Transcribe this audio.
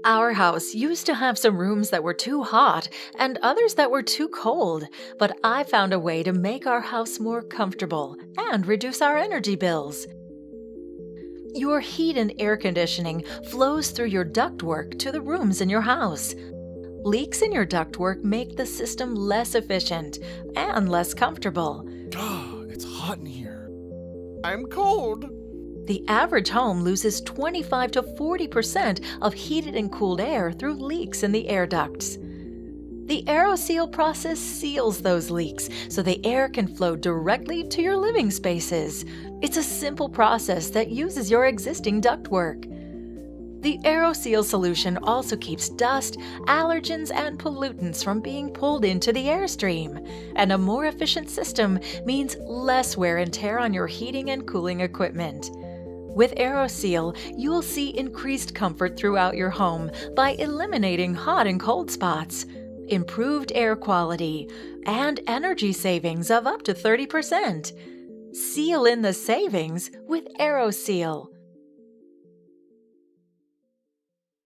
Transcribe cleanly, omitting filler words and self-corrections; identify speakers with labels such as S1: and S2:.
S1: Our house used to have some rooms that were too hot and others that were too cold, but I found a way to make our house more comfortable and reduce our energy bills. Your heat and air conditioning flows through your ductwork to the rooms in your house. Leaks in your ductwork make the system less efficient and less comfortable.
S2: It's hot in here. I'm cold.
S1: The average home loses 25 to 40% of heated and cooled air through leaks in the air ducts. The Aeroseal process seals those leaks so the air can flow directly to your living spaces. It's a simple process that uses your existing ductwork. The Aeroseal solution also keeps dust, allergens, and pollutants from being pulled into the airstream. And a more efficient system means less wear and tear on your heating and cooling equipment. With Aeroseal, you'll see increased comfort throughout your home by eliminating hot and cold spots, improved air quality, and energy savings of up to 30%. Seal in the savings with Aeroseal.